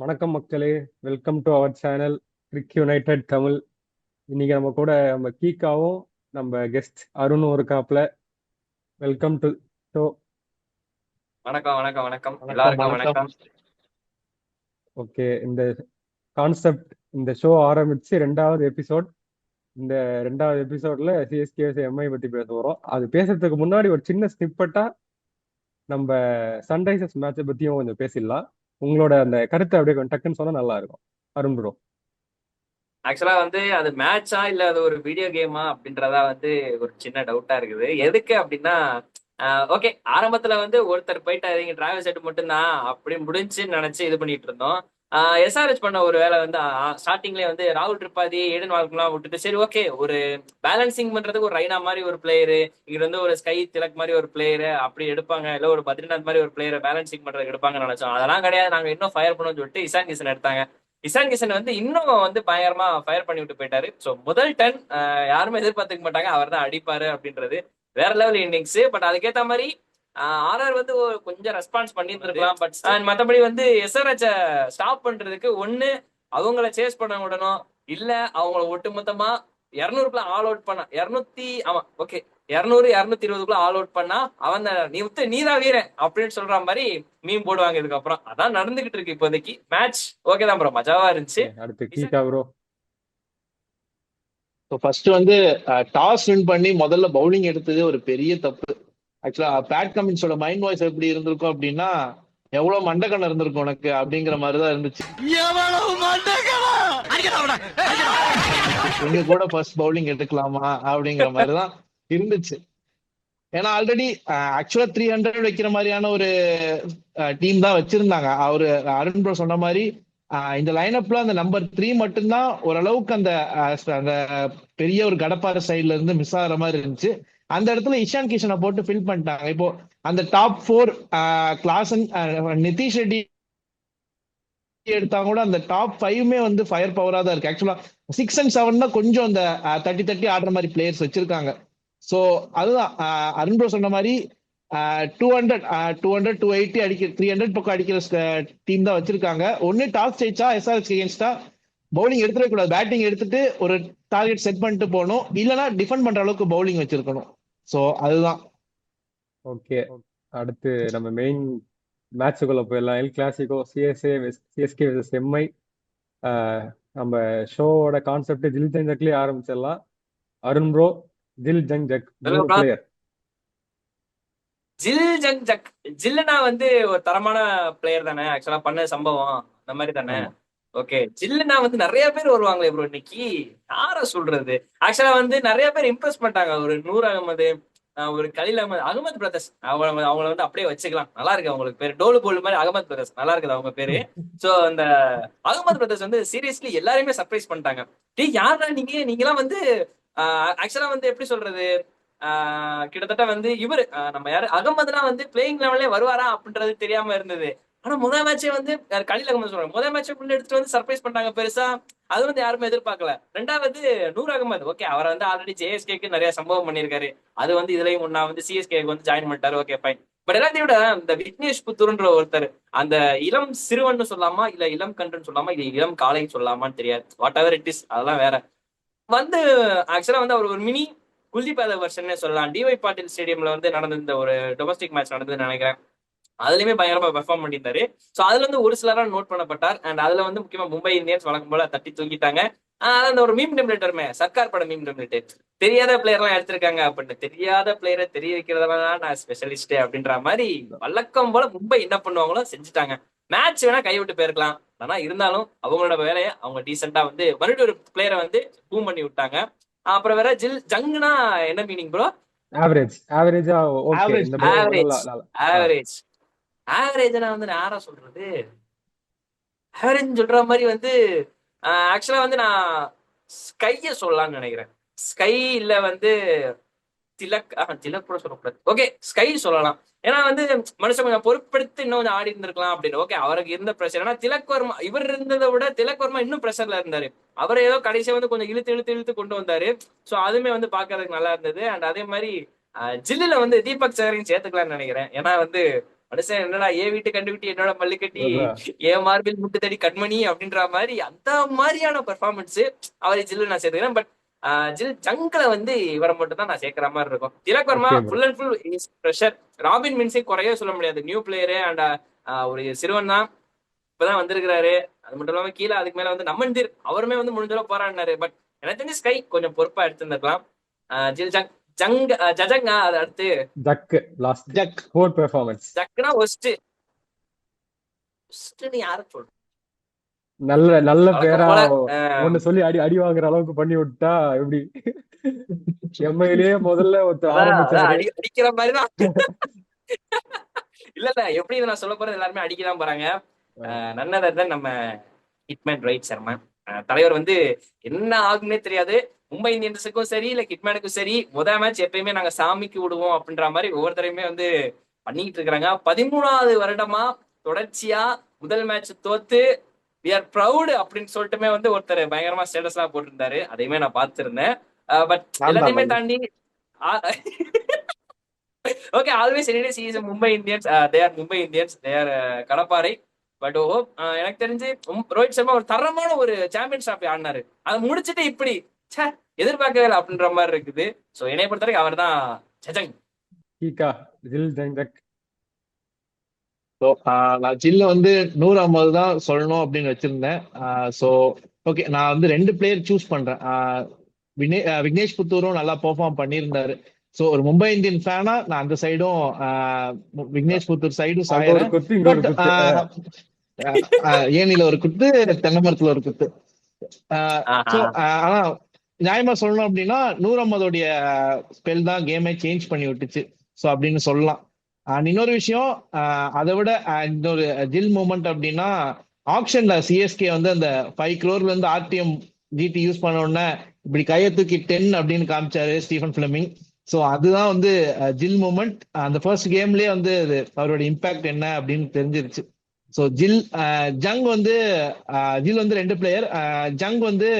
வணக்கம் மக்களே. Welcome to our channel Crick United Tamil. இன்னைக்கு நம்ம கூட நம்ம கீக்காவும் நம்ம கெஸ்ட் அருணும் இருக்காப்ல. Welcome to show. வணக்கம் வணக்கம் வணக்கம் வணக்கம் எல்லாருக்கும் வணக்கம். வணக்கம். ஓகே, இந்த கான்செப்ட், இந்த ஷோ ஆரம்பிச்சு 2வது எபிசோட். இந்த 2வது எபிசோட்ல சிஎஸ்கே எம்ஐ பத்தி பேச போறோம். அது பேசுறதுக்கு முன்னாடி ஒரு சின்ன ஸ்னிப்பட்டா நம்ம சன்ரைசர்ஸ் மேட்சை பத்தியும் கொஞ்சம் பேசிடலாம். உங்களோட அந்த கருத்தை அப்படியே கொஞ்சம் டக்குன்னு சொன்னா நல்லா இருக்கும். அருண் ப்ரோ. ஆக்சுவலா அது மேட்சா இல்ல அது ஒரு வீடியோ கேமா அப்படின்றதா ஒரு சின்ன டவுட்டா இருக்குது. எதுக்கு அப்படின்னா ஓகே, ஆரம்பத்துல ஒருத்தர் போயிட்டாரு, இங்க டிராவல் செட் மட்டும்தான் அப்படி முடிஞ்சுன்னு நினைச்சு இது பண்ணிட்டு இருந்தோம். எஸ்ஆர்எச் பண்ண ஒரு வேலை ஸ்டார்டிங்லேயே ராகுல் திரிபாதி, ஏடன் வால்கெல்லாம் விட்டுட்டு சரி ஓகே ஒரு பேலன்சிங் பண்றதுக்கு ஒரு ரைனா மாதிரி ஒரு பிளேயரு, இங்க ஒரு ஸ்கை திலக் மாதிரி ஒரு பிளேயரு அப்படி எடுப்பாங்க, இல்ல ஒரு பத்ரிநாத் மாதிரி ஒரு பிளேயரை பேலன்சிங் பண்றதுக்கு எடுப்பாங்கன்னு நினைச்சோம். அதெல்லாம் கிடையாது, நாங்க இன்னும் ஃபயர் பண்ணோம்னு சொல்லிட்டு இசான் கிஷன் எடுத்தாங்க. இசான் கிஷன் இன்னும் பயங்கரமா ஃபயர் பண்ணி விட்டு போயிட்டாரு. ஸோ முதல் 10 யாருமே எதிர்பார்த்துக்க மாட்டாங்க அவர் தான் அடிப்பாரு அப்படின்றது. வேற லெவல் இன்னிங்ஸ். பட் அதுக்கேத்த மாதிரி ஆர்ஆர் கொஞ்சம் ரெஸ்பான்ஸ் பண்ணிட்டு இருக்கலாம். பட் மத்தபடி எஸ்ஆர்எச் ஸ்டாப் பண்றதுக்கு ஒண்ணு அவங்கள சேஸ் பண்ண விடணும், இல்ல அவங்கள ஒட்டுமொத்தமா 200 ஆல் அவுட் பண்ண 200 ஆமா ஓகே 200 220 ஆல் அவுட் பண்ணா அவன் நீதான் வீரன் அப்படின்னு சொல்ற மாதிரி மீன் போடுவாங்க. இதுக்கப்புறம் அதான் நடந்துகிட்டு இருக்கு இப்போதைக்கு. மேட்ச் ஓகே தான் ப்ரோ, மஜாவா இருந்துச்சு. அடுத்து கீக்கா ப்ரோ. ஃபர்ஸ்ட் டாஸ் வின் பண்ணி முதல்ல பவுலிங் எடுத்தது ஒரு பெரிய தப்பு. ஆக்சுவலா பேட் கமின்ஸோட மைண்ட் வாய்ஸ் எப்படி இருந்திருக்கும் அப்படின்னா, எவ்வளவு மண்டக்கணம் இருந்திருக்கும் உனக்கு அப்படிங்கிற மாதிரிதான் இருந்துச்சு. நீங்க கூட ஃபர்ஸ்ட் பவுலிங் எடுக்கலாமா அப்படிங்கிற மாதிரிதான் இருந்துச்சு. ஏன்னா ஆல்ரெடி ஆக்சுவலா 300 வைக்கிற மாதிரியான ஒரு டீம் தான் வச்சிருந்தாங்க. அவரு அருண் ப்ரோ சொன்ன மாதிரி இந்த லைனப்ல அந்த நம்பர் 3 மட்டும்தான் ஓரளவுக்கு அந்த அந்த பெரிய ஒரு கடப்பாறை சைட்ல இருந்து மிஸ் ஆகிற மாதிரி இருந்துச்சு. அந்த இடத்துல இஷான் கிஷனை போட்டு ஃபில் பண்ணிட்டாங்க. இப்போ அந்த டாப் 4 கிளாசன், நிதிஷ் ரெட்டி எடுத்தா கூட அந்த டாப் 5மே ஃபயர் பவரா தான் இருக்கு. ஆக்சுவலா 6 and 7 தான் கொஞ்சம் அந்த தட்டி தட்டி ஆடுற மாதிரி பிளேயர்ஸ் வச்சிருக்காங்க. ஸோ அதுதான் அருண் ப்ரோ சொன்ன மாதிரி 200 280 அடிக்கிற 300 பக்கம் அடிக்கிற டீம் தான் வச்சிருக்காங்க. ஒன்னு டாஸ் ஜெயிச்சா எஸ்ஆர்எச் அகேன்ஸ்டா பவுலிங் எடுத்துட கூடாது, பேட்டிங் எடுத்துட்டு ஒரு டார்கெட் செட் பண்ணிட்டு போகணும், இல்லைன்னா டிஃபெண்ட் பண்ற அளவுக்கு பவுலிங் வச்சிருக்கணும். ஸோ அதுதான். ஓகே, அடுத்து நம்ம மெயின் மேட்சுக்குள்ள போயிடலாம். L Clasico CSK versus Mi. நம்ம ஷோவோட கான்செப்ட் ஜில் ஜங் ஜக்லயே ஆரம்பிச்சிடலாம். அருண் ப்ரோ, ஜில் ஜங் ஜக் பிளேயர். ஜில் ஜங் ஜக் ஜில்லுனா ஒரு தரமான பிளேயர் தானே. ஆக்சுவலா பண்ண சம்பவம் அந்த மாதிரி தானே. ஓகே, ஜில்லுனா நிறைய பேர் வருவாங்களே ப்ரோ. இன்னைக்கு யார சொல்றது, ஆக்சுவலா நிறைய பேர் இம்ப்ரெஸ் பண்ணிட்டாங்க. ஒரு நூர் அகமது, ஒரு கலீல் அகமது பிரதர்ஸ், அவங்கள அப்படியே வச்சுக்கலாம். நல்லா இருக்கு அவங்களுக்கு பேரு, டோலு போல் மாதிரி அகமது பிரதர்ஸ், நல்லா இருக்குது அவங்க பேரு. சோ அந்த அகமது பிரதர்ஸ் சீரியஸ்லி எல்லாரையுமே சர்ப்ரைஸ் பண்ணிட்டாங்க. யாரா நீங்களாம் ஆக்சுவலா எப்படி சொல்றது, கிட்டத்தட்ட இவரு நம்ம யாரு அகமதுலாம் பிளேயிங் லெவல்லே வருவாரா அப்படின்றது தெரியாம இருந்தது. ஆனா முதல் மேட்சே கலீல் அகமது சொல்றாங்க, முதல் மேட்சை எடுத்துட்டு சர்ப்ரைஸ் பண்ணாங்க பெருசா. அது யாருமே எதிர்பார்க்கல. ரெண்டாவது நூர் அகமது, ஓகே அவர் ஆல்ரெடி ஜேஎஸ்கேக்கு நிறைய சம்பவம் பண்ணியிருக்காரு. அது இதுலயும் ஒன்னா சிஎஸ்கே ஜாயின் பண்ணிட்டாரு, ஓகே ஃபைன். பட் எல்லாத்தையும் விட இந்த விக்னேஷ் புத்தூர்ன்ற ஒருத்தர், அந்த இளம் சிறுவன் சொல்லலாமா இல்ல இளம் கன்றுன்னு சொல்லலாமா இல்ல இளம் காளைன்னு சொல்லலாமான்னு தெரியாது, வாட் எவர் இட் இஸ், அதெல்லாம் வேற. ஆக்சுவலா அவர் ஒரு மினி குல்தீப் யாதவ் வெர்ஷன் சொல்லலாம். டிஒய் பாட்டில் ஸ்டேடியம்ல நடந்த இந்த ஒரு டொமஸ்டிக் மேட்ச் நடந்ததுன்னு நினைக்கிறேன். அதுலயுமே பயங்கரமா பெர்ஃபார்ம் பண்ணியிருந்தாரு. சோ அதுல ஒரு சிலரா நோட் பண்ணப்பட்டார். அண்ட் அதுல முக்கியமா மும்பை இந்தியன்ஸ் வழக்கம் போல தட்டி தூக்கிட்டாங்க. அந்த ஒரு மீம் டெம்ப்ளேட்டருமே சர்க்கார் பட மீம் டெம்ப்ளேட், தெரியாத பிளேயர் எல்லாம் எடுத்திருக்காங்க அப்படின்னு. தெரியாத பிளேயரை தெரிய வைக்கிறதெல்லாம் நான் ஸ்பெஷலிஸ்ட் அப்படின்ற மாதிரி வழக்கம் போல மும்பை என்ன பண்ணுவாங்களோ செஞ்சுட்டாங்க. மேட்ச் வேணா கைவிட்டு போயிருக்கலாம், ஆனா இருந்தாலும் அவங்களோட வேலையை அவங்க டீசெண்டா மறுபடியும் ஒரு பிளேயரை பூம் பண்ணி விட்டாங்க. அப்புறம் வேற ஜில் ஜங்னா என்ன மீனிங் ப்ரோ? ஆவரேஜ். ஆவரேஜா? ஓகே, ஆவரேஜ் இந்த ஆவரேஜ் ஆவரேஜ் ஆவரேஜ்னா யாரா சொல்றது, ஆவரேஜ் சொல்ற மாதிரி ஆக்சுவலா நான் ஸ்கைய சொல்லலாம்னு நினைக்கிறேன். ஸ்கை இல்ல திலக் திலக் கூட சொல்லக்கூடாது, ஓகே ஸ்கை சொல்லலாம். ஏன்னா மனுஷன் கொஞ்சம் பொறுப்படுத்தி இன்னும் கொஞ்சம் ஆடி இருந்திருக்கலாம் அப்படின்னு. ஓகே அவருக்கு இருந்த பிரஷர், ஏன்னா திலக் வர்மா இவர் இருந்ததை விட திலக் வர்மா இன்னும் பிரஷர்ல இருந்தாரு. அவர் ஏதோ கடைசியா கொஞ்சம் இழுத்து இழுத்து இழுத்து கொண்டு வந்தாரு. சோ அதுமே பாக்குறதுக்கு நல்லா இருந்தது. அண்ட் அதே மாதிரி ஜில்லுல தீபக் சேகரையும் சேர்த்துக்கலாம்னு நினைக்கிறேன். ஏன்னா மனுஷன் என்னடா ஏன் வீட்டு கண்டுபிட்டி என்னோட மல்லு கட்டி அதான். ஏன் மார்பில் முட்டு தடி கண்மணி அப்படின்ற மாதிரி அந்த மாதிரியான பெர்ஃபார்மன்ஸ் அவரை ஜில்லு நான் சேர்த்துக்கிறேன். பட் ஜில் ஜங்க்ல வந்து இவரை மட்டும் தான் நான் சேர்க்கிற மாதிரி இருக்கும். Tilak Varma okay bro. Full and full is pressure. Robin மின்ஸை குறைய சொல்ல முடியாது, நியூ பிளேயரு அண்ட் ஒரு சிறுவன் தான், இப்பதான் வந்திருக்கிறாரு. அது மட்டும் இல்லாம கீழே அதுக்கு மேல வந்து நம்மன்தீர் அவருமே வந்து முடிஞ்சளவு போராடினாரு. பட் எனக்கு தெரிஞ்சு ஸ்கை கொஞ்சம் பொறுப்பா எடுத்திருந்திருக்கலாம். ஜில் ஜங் ஜங் ஜஜங் அது அடுத்து ஜக் லாஸ்ட் ஜக் போர் பெர்ஃபார்மன்ஸ் ஜக்னா ஒஸ்ட் ஒஸ்ட்னு யார சொல்ற? நல்ல நல்ல வழக்கம் பேரா போல ஒண்ணு சொல்லி அடி அடி வாங்குற அளவுக்கு பண்ணி விட்டா எப்படி? எம்ஐலயே முதல்ல ஒருத்தர் அதான் ஆரம்பிச்சாரு. அடிக்கிற மாதிரிதான். இல்ல எப்படி இதை நான் சொல்ல போறது, எல்லாருமே அடிக்கதான் போறாங்க. நன்னதர் நம்ம ஹிட்மேன் ரோஹித் சர்மா தலைவர் வந்து என்ன ஆகும்னே தெரியாது. மும்பை இந்தியன்ஸுக்கும் சரி இல்ல ஹிட்மேனுக்கும் சரி முதல் மேட்ச் எப்பயுமே நாங்க சாமிக்கு விடுவோம் அப்படின்ற மாதிரி ஒவ்வொருத்தரையுமே வந்து பண்ணிக்கிட்டு இருக்கிறாங்க. 13வது வருடமா தொடர்ச்சியா முதல் மேட்ச் தோத்து வி ஆர் ப்ரௌட் அப்படின்னு சொல்லிட்டுமே வந்து ஒருத்தர் பயங்கரமா ஸ்டேட்டஸ் எல்லாம் போட்டிருந்தாரு. அதையுமே நான் பார்த்திருந்தேன். பட் எல்லாத்தையுமே தாண்டி okay, always any days he is Mumbai Indians. They are Mumbai Indians, they are கடப்பாறை. பட் எனக்கு தெரிஞ்சு ரோஹித் சர்மா ஒரு தரமான ஒரு சாம்பியன் ட்ராஃபி ஆடினாரு. அதை முடிச்சுட்டு இப்படி எதிர்பார்க்கவே இல்லை அப்படின்ற மாதிரி இருக்குது. சோ என்னை பொறுத்த வரைக்கும் அவர் தான் ஜஜங். கீகா ஜில் ஜக். ஸோ நான் ஜில்ல வந்து 150 தான் சொல்லணும் அப்படின்னு வச்சிருந்தேன். ஸோ ஓகே, நான் வந்து 2 பிளேயர் சூஸ் பண்றேன். விக்னேஷ் புத்தூரும் நல்லா பெர்ஃபார்ம் பண்ணியிருந்தாரு. ஸோ ஒரு மும்பை இந்தியன் ஃபேனா நான் அந்த சைடும் விக்னேஷ் புத்தூர் சைடும் அங்க ஒரு சாயிறேன். குத்து இங்க ஒரு பட் குத்து. ஏனில ஒரு குத்து, தென்னை மரத்துல ஒரு குத்து. ஸோ ஆனா நியாயமா சொல்லணும் அப்படின்னா 150 ஸ்பெல் தான் கேமை சேஞ்ச் பண்ணி விட்டுச்சு. ஸோ அப்படின்னு சொல்லலாம். இன்னொரு விஷயம், அதை விட இன்னொரு ஜில் மூமெண்ட் அப்படின்னா ஆப்ஷன்ல சிஎஸ்கே வந்து அந்த 5 crore இருந்து ஆர்டிஎம் ஜிடி யூஸ் பண்ண உடனே இப்படி கையை தூக்கி 10 அப்படின்னு காமிச்சாரு ஸ்டீஃபன் பிளமிங். ஸோ அதுதான் வந்து ஜில் மூமெண்ட். அந்த ஃபர்ஸ்ட் கேம்லயே வந்து அவரோட இம்பாக்ட் என்ன அப்படின்னு தெரிஞ்சிருச்சு. ஸோ ஜங் வந்து ஜில் வந்து 2 பிளேயர். ஜங் வந்து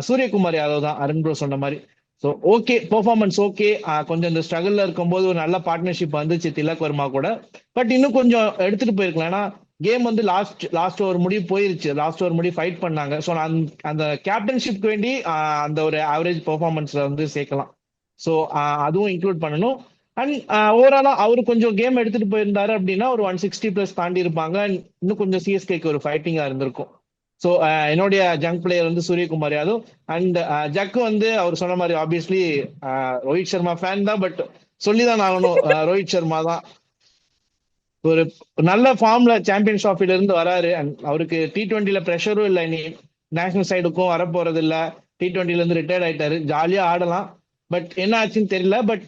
சூரியகுமார் யாதவ் தான், அருண் ப்ரோ சொன்ன மாதிரி. So okay, performance okay. கொஞ்சம் இந்த ஸ்ட்ரகிள்ல இருக்கும்போது ஒரு நல்ல பார்ட்னர்ஷிப் வந்துச்சு திலக் வர்மா கூட. பட் இன்னும் கொஞ்சம் எடுத்துட்டு போயிருக்கலாம். ஏன்னா கேம் வந்து லாஸ்ட் ஓவர் முடிவு போயிருச்சு, லாஸ்ட் ஓவர் முடிவு ஃபைட் பண்ணாங்க. ஸோ அந்த கேப்டன்ஷிப்க்கு வேண்டி அந்த ஒரு ஆவரேஜ் பெர்ஃபார்மன்ஸ்ல வந்து சேர்க்கலாம். ஸோ அதுவும் இன்க்ளூட் பண்ணணும். அண்ட் ஓவராலா அவரு கொஞ்சம் கேம் எடுத்துட்டு போயிருந்தாரு அப்படின்னா ஒரு 160+ தாண்டி இருப்பாங்க. இன்னும் கொஞ்சம் சிஎஸ்கேக்கு ஒரு ஃபைட்டிங்கா இருந்திருக்கும். ஸோ என்னுடைய ஜங்க் பிளேயர் வந்து சூரியகுமார் யாதவ். அண்ட் ஜக்கு வந்து அவர் சொன்ன மாதிரி ஆப்வியஸ்லி ரோஹித் சர்மா ஃபேன் தான். பட் சொல்லிதான் ஆகணும், ரோஹித் சர்மா தான் ஒரு நல்ல ஃபார்ம்ல சாம்பியன்ஸ் ட்ராஃபில இருந்து வராரு. அண்ட் அவருக்கு T20ல ப்ரெஷரும் இல்லை, இனி நேஷனல் சைடுக்கும் வரப்போறது இல்லை. T20ல இருந்து ரிட்டையர்ட் ஆயிட்டாரு, ஜாலியா ஆடலாம். பட் என்ன ஆச்சுன்னு தெரியல. பட்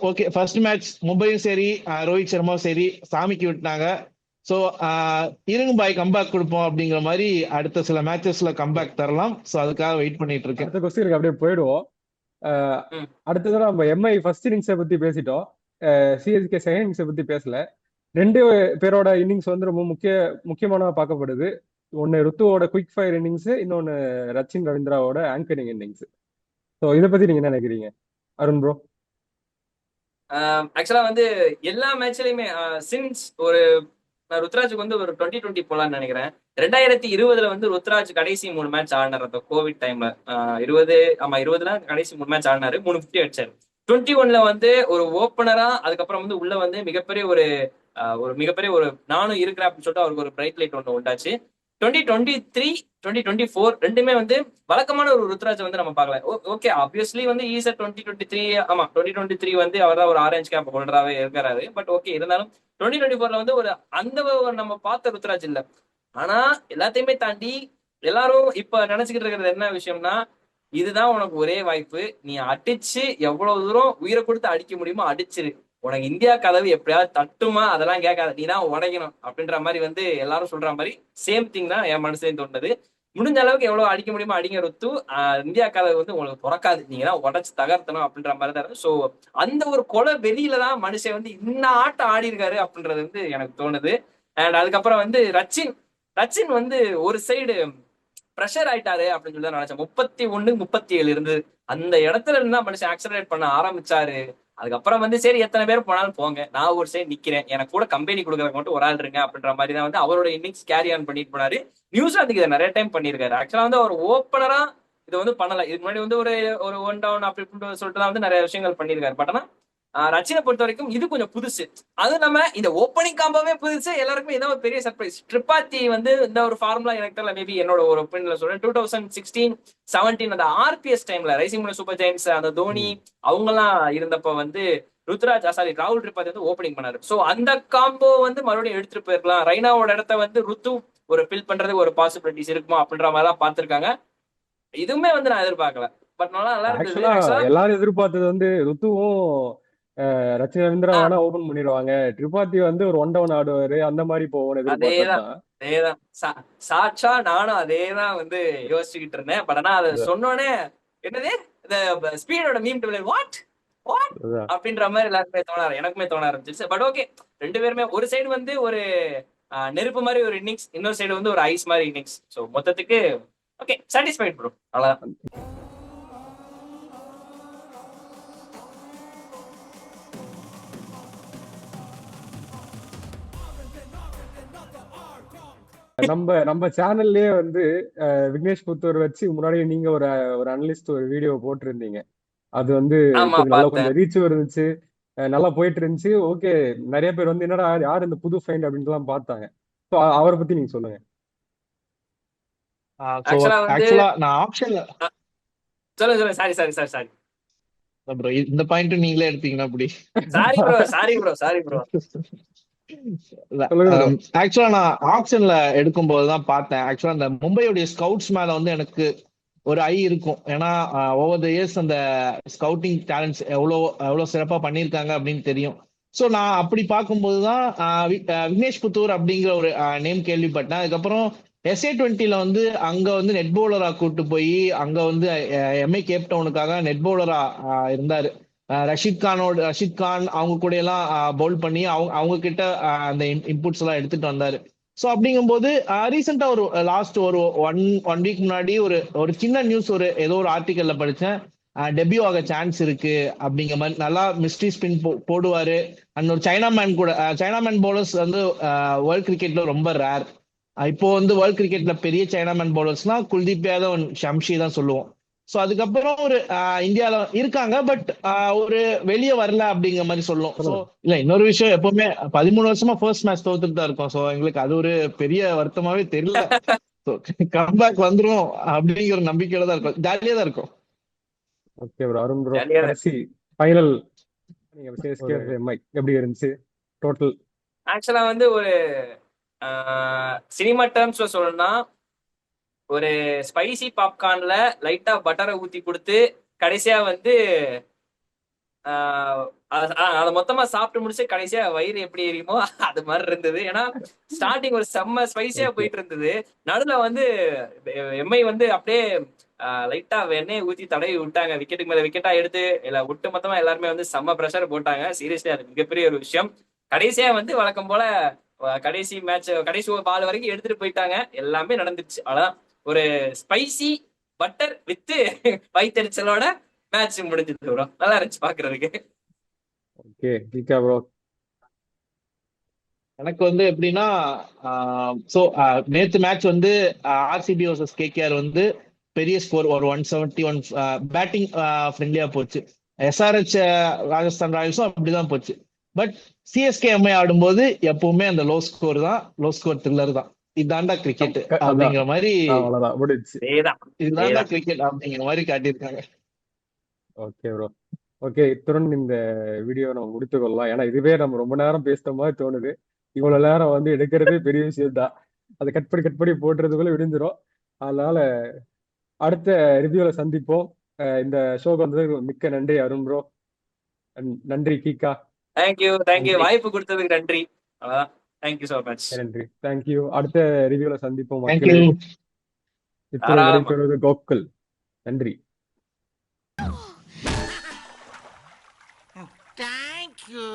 ஓகே, ஃபர்ஸ்ட் மேட்ச் மும்பையும் சரி ரோஹித் சர்மாவும் சரி சாமிக்கு விட்டாங்க. ஸோ இருங்க பாய், கம்பேக் கொடுப்போம் அப்படிங்கிற மாதிரி அடுத்த சில மேட்சஸ்ல கம்பேக் தரலாம். ஸோ அதுக்காக வெயிட் பண்ணிட்டு இருக்கேன். அடுத்த கொஸ்டினுக்கு அப்படியே போயிடுவோம். அடுத்தது நம்ம எம்ஐ ஃபர்ஸ்ட் இன்னிங்ஸை பத்தி பேசிட்டோம், சிஎஸ்கே செகண்ட் இன்னிங்ஸை பத்தி பேசல. 2 பேரோட இன்னிங்ஸ் வந்து ரொம்ப முக்கியமான பார்க்கப்படுது. ஒன்னு ருத்துவோட குயிக் ஃபயர் இன்னிங்ஸ், இன்னொன்னு ரச்சின் ரவீந்திராவோட ஆங்கரிங் இன்னிங்ஸ். ஸோ இதை பத்தி நீங்க என்ன நினைக்கிறீங்க அருண் ப்ரோ? ஆக்சுவலா வந்து எல்லா மேட்ச்லயுமே சின்ஸ் ஒரு ருத்ராஜுக்கு வந்து ஒரு 2020 போலான்னு நினைக்கிறேன். 2020 வந்து ருத்ராஜ் கடைசி 3 மேட்ச் ஆடினார் அந்த கோவிட் டைம்ல. 20 கடைசி 3 மேட்ச் ஆடினாரு, 3 50 அடிச்சாரு. 21 வந்து ஒரு ஓப்பனரா அதுக்கப்புறம் வந்து உள்ள வந்து மிகப்பெரிய ஒரு நானும் இருக்கிறேன் அப்படின்னு சொல்லிட்டு அவருக்கு ஒரு பிரைட் லைட் ஒன்று உண்டாச்சு. 2023 2024 ரெண்டுமே வந்து வழக்கமான ஒரு ருத்ராஜ் வந்து நம்ம பார்க்கல. ஓகே, ஆப்வியஸ்லி வந்து ஈஸர் 2023 2023 வந்து அவர் தான் ஒரு ஆரஞ்சு கேப் ஹோல்டராகவே இருக்கிறாரு. பட் ஓகே, இருந்தாலும் 2024 வந்து ஒரு அந்த நம்ம பார்த்த ருத்ராஜ் இல்ல. ஆனா எல்லாத்தையுமே தாண்டி எல்லாரும் இப்ப நினைச்சுக்கிட்டு இருக்கிறது என்ன விஷயம்னா, இதுதான் உனக்கு ஒரே வாய்ப்பு, நீ அடிச்சு எவ்வளவு தூரம் உயிரை கொடுத்து அடிக்க முடியுமோ அடிச்சிரு, உனக்கு இந்தியா கதவு எப்படியாவது தட்டுமா அதெல்லாம் கேட்காத, நீ தான் உடைக்கணும் அப்படின்ற மாதிரி வந்து எல்லாரும் சொல்ற மாதிரி சேம் திங் தான் என் மனசுலேயும் தோணுது. முடிஞ்ச அளவுக்கு எவ்வளவு அடிக்க முடியுமோ அடிங்க ருத்து, இந்தியா கதவு வந்து உங்களுக்கு திறக்காது, நீங்க தான் உடச்சு தகர்த்தணும் அப்படின்ற மாதிரி தான் இருக்கு. ஸோ அந்த ஒரு கொலை வெளியில தான் மனுஷன் வந்து இன்னும் ஆட்டம் ஆடி இருக்காரு அப்படின்றது வந்து எனக்கு தோணுது. அண்ட் அதுக்கப்புறம் வந்து ரச்சின் வந்து ஒரு சைடு ப்ரெஷர் ஆயிட்டாரு அப்படின்னு சொல்லி தான் நினைச்சேன். 31 37 இருந்து அந்த இடத்துல இருந்தா மனுஷன் ஆக்சலரேட் பண்ண ஆரம்பிச்சாரு. அதுக்கப்புறம் வந்து சரி எத்தனை பேர் போனாலும் போங்க, நான் ஒரு சைடு நிக்கிறேன், எனக்கு கூட கம்பெனி கொடுக்கறதுக்கு மட்டும் ஒரு ஆள் இருங்க அப்படின்ற மாதிரி தான் வந்து அவரோட இன்னிங்ஸ் கேரி ஆன் பண்ணிட்டு போனாரு. நியூசிலாந்துக்கு இதை நிறைய டைம் பண்ணியிருக்காரு. ஆக்சுவலா வந்து அவர் ஓப்பனரா இது வந்து பண்ணல. இதுக்கு முன்னாடி வந்து ஒரு ஒரு ஒன் டவுன் அப்படி இப்படின்னு சொல்லிட்டு தான் வந்து நிறைய விஷயங்கள் பண்ணியிருக்காரு. பட் ஆனா ரச்சினை பொறுத்த வரைக்கும் இது கொஞ்சம் புதுசு. அதுவும் இல்லாம இந்த ஓப்பனிங் காம்போவே புதுசு. எல்லாருக்குமே இதான் ஒரு பெரிய சர்ப்ரைஸ். ட்ரிபாத்தி வந்து இந்த ஒரு ஃபார்முலா எனக்கு தெரியல, மேபி என்னோட ஒரு ஒப்பீனியன்ல சொல்றேன். 2016-17 அந்த ஆர்பிஎஸ் டைம்ல ரைசிங் பண்ண சூப்பர் ஜெயின்ஸ் அந்த தோனி அவங்க எல்லாம் இருந்தப்ப வந்து ருத்ராஜ் சாரி ராகுல் திரிபாதி வந்து ஓப்பனிங் பண்ணாரு. சோ அந்த காம்போ வந்து மறுபடியும் எடுத்துட்டு போயிருக்கலாம். ரைனாவோட இடத்த வந்து ருத்து ஒரு ஃபில் பண்றதுக்கு ஒரு பாசிபிலிட்டிஸ் இருக்குமா அப்படின்ற மாதிரி தான் பார்த்திருக்காங்க. இதுவுமே வந்து நான் எதிர்பார்க்கல. பட் நல்லா இருந்தது. ஆக்சுவலா ஆக்சுவலா எல்லாரும் எதிர்பார்த்தது வந்து ருத்துவும் ரச்சின் ரவீந்திரா வேணா ஓபன் பண்ணிடுவாங்க, திரிபாத்தி வந்து ஒரு ஒன் டவுன் ஆடுவாரு, அந்த மாதிரி போவோம்னு அதேதான் எதிர்பார்த்ததுதான். அதேதான் சாட்சா நானும் அதேதான் வந்து யோசிச்சுக்கிட்டு இருந்தேன். பட் ஆனா அதை சொன்னோடனே என்னது இந்த ஸ்பீடோட மீம் வாட் வாட் அதுதான். அப்படின்ற மாதிரி எல்லாருக்குமே எனக்குமே தோண ஆரம்பிச்சிருச்சு. பட் ஓகே, ரெண்டு பேருமே ஒரு சைடு வந்து ஒரு நெருப்பு மாதிரி ஒரு இன்னிங்ஸ், இன்னொரு சைடு வந்து ஒரு ஐஸ் மாதிரி இன்னிங்ஸ். ஸோ மொத்தத்துக்கு ஓகே சாட்டிஸ்ஃபைட் ப்ரோ, அவ்வளவுதான். நம்ம நம்ம சேனல்லயே வந்து விக்னேஷ் புத்தூர் வச்சு முன்னாடி நீங்க ஒரு ஒரு அனலிஸ்ட் ஒரு வீடியோ போட்டிருந்தீங்க. அது வந்து ஆமா கொஞ்சம் நல்லா பார்த்தேன். கொஞ்சம் ரீச்சும் இருந்துச்சு, நல்லா போயிட்டு இருந்துச்சு. ஓகே, நிறைய பேர் வந்து என்னடா யார் இந்த புது ஃபைண்ட் அப்படின்ட்டு எல்லாம் பார்த்தாங்க. ஸோ அவரை பத்தி நீங்க சொல்லுங்க. ஆக்சுவலா வந்து ஆக்சுவலா நான் ஆப்ஷன்ல சொல்லுங்க சொல்லுங்க. Sorry sorry sorry sorry bro, இந்த பாயிண்ட் நீங்களே எடுத்தீங்கன்னா அப்படி. Sorry bro sorry bro sorry bro. சொல்லுங்க bro. ஆக்சுவலா நான் ஆப்ஷன்ல எடுக்கும்போது தான் பார்த்தேன். ஆக்சுவலா அந்த மும்பையுடைய ஸ்கவுட்ஸ் மேல வந்து எனக்கு ஒரு ஐ இருக்கும். ஏன்னா ஓவர் த இயர்ஸ் அந்த ஸ்கவுட்டிங் டேலண்ட்ஸ் எவ்வளவு சிறப்பா பண்ணியிருக்காங்க அப்படின்னு தெரியும். ஸோ நான் அப்படி பார்க்கும்போது தான் விக்னேஷ் புத்தூர் அப்படிங்கிற ஒரு நேம் கேள்விப்பட்டேன். அதுக்கப்புறம் SA20 வந்து அங்க வந்து நெட் பவுலரா கூட்டு போய் அங்க வந்து எம்ஐ கேப் டவுனுக்காக நெட் பவுலரா இருந்தாரு. ரஷித் கான் அவங்க கூட எல்லாம் பவுல் பண்ணி அவங்க கிட்ட அந்த இன்புட்ஸ் எல்லாம் எடுத்துட்டு வந்தாரு. ஸோ அப்படிங்கும்போது ரீசெண்டா ஒரு லாஸ்ட் ஒரு ஒன் வீக் முன்னாடி ஒரு ஒரு சின்ன நியூஸ், ஒரு ஏதோ ஒரு ஆர்டிக்கல்ல படிச்சேன். டெபியூ ஆக சான்ஸ் இருக்கு அப்படிங்கிற மாதிரி. நல்லா மிஸ்ட்ரி ஸ்பின் போடுவாரு. அண்ட் ஒரு சைனாமேன் பவுலர்ஸ் வந்து வேர்ல்ட் கிரிக்கெட்ல ரொம்ப ரேர். இப்போ வந்து வேர்ல்ட் கிரிக்கெட்ல பெரிய சைனாமேன் பவுலர்ஸ்னா குல்தீப் யாதவ், ஷம்ஷி தான் சொல்லுவோம். ஸோ அதுக்கப்புறம் ஒரு இந்தியால இருக்காங்க, பட் ஒரு வெளியே வரல அப்படிங்கிற மாதிரி சொல்லும். ஸோ இல்ல, இன்னொரு விஷயம், எப்பவுமே 13 வருஷமா ஃபர்ஸ்ட் மேட்ச் தோத்துட்டு தான் இருக்கும். ஸோ எங்களுக்கு அது ஒரு பெரிய வருத்தமாவே தெரியல. கம்பேக் வந்துரும் அப்படிங்கிற நம்பிக்கையில தான் இருக்கும், ஜாலியா தான் இருக்கும். Okay bro. அருண் ப்ரோ, ஜாலியா தான். கடைசி ஃபைனல் நீங்க சிஎஸ்கே எம்ஐ எப்படி இருந்துச்சு டோட்டல்? ஆக்சுவலா வந்து ஒரு சினிமா டேர்ம்ஸ்ல சொல்லணும்னா ஒரு ஸ்பைசி பாப்கார்ன்ல லைட்டா பட்டரை ஊத்தி கொடுத்து கடைசியா வந்து அதை மொத்தமா சாப்பிட்டு முடிச்சு கடைசியா வயிறு எப்படி எரியுமோ அது மாதிரி இருந்தது. ஏன்னா ஸ்டார்டிங் ஒரு செம்ம ஸ்பைசியா போயிட்டு இருந்தது. நடுவுல வந்து எம்ஐ வந்து அப்படியே லைட்டா வெண்ணெய் ஊத்தி தடவி விட்டாங்க. விக்கெட்டுக்கு மேல விக்கெட்டா எடுத்து இல்ல விட்டு மொத்தமா எல்லாருமே வந்து செம்ம ப்ரெஷர் போட்டாங்க. சீரியஸ்லி அது மிகப்பெரிய ஒரு விஷயம். கடைசியா வந்து வழக்கம் போல கடைசி மேட்ச் கடைசி ஒரு பால் வரைக்கும் எடுத்துட்டு போயிட்டாங்க. எல்லாமே நடந்துச்சு. அவ்வளவுதான். ஒரு ஸ்பைசி பட்டர் வித் வயிற்றுச்சலோட மேட்ச் முடிஞ்சது ப்ரோ. நல்லா இருந்துச்சு பாக்குறதுக்கு. Okay, giga bro. எனக்கு வந்து எப்படின்னா, சோ நேத்து மேட்ச் வந்து ஆர்சிபி வர்சஸ் கேகேஆர் வந்து பெரிய ஸ்கோர், ஒரு 171 பேட்டிங் ஃப்ரெண்ட்லியா போச்சு. SRH ராஜஸ்தான் ராயல்ஸும் அப்படிதான் போச்சு. பட் சிஎஸ்கே எம்ஐ ஆடும்போது எப்பவுமே அந்த லோ ஸ்கோர் த்ரில்லர் தான். இதாண்டா கிரிக்கெட் அப்படிங்கிற மாதிரி, அவ்வளவுதான் முடிஞ்சு. இதுதாண்டா கிரிக்கெட் அப்படிங்கிற மாதிரி காட்டியிருக்காங்க. Okay bro. ஓகே, இத்துடன் இந்த வீடியோ நம்ம முடித்துக் கொள்ளலாம். ஏன்னா இதுவே நம்ம ரொம்ப நேரம் பேசுற மாதிரி தோணுது. இவ்வளவு நேரம் வந்து எடுக்கிறதே பெரிய விஷயம் தான். அதை கட் பண்ணி போட்டுறதுக்குள்ள விடிஞ்சிரும். அதனால அடுத்த ரிவ்யூல சந்திப்போம். இந்த ஷோக்கு வந்ததுக்கு மிக்க நன்றி அருண் ப்ரோ. நன்றி கீகா. தேங்க்யூ வாய்ப்பு கொடுத்ததுக்கு நன்றி. அவ்வளவுதான். Thank you so much. நன்றி, தேங்க்யூ. அடுத்த ரிவ்யூல சந்திப்போம் தேங்க்யூ. மக்களே. இத்துடன் விடைபெறுவது கோகுல். நன்றி. Thank you.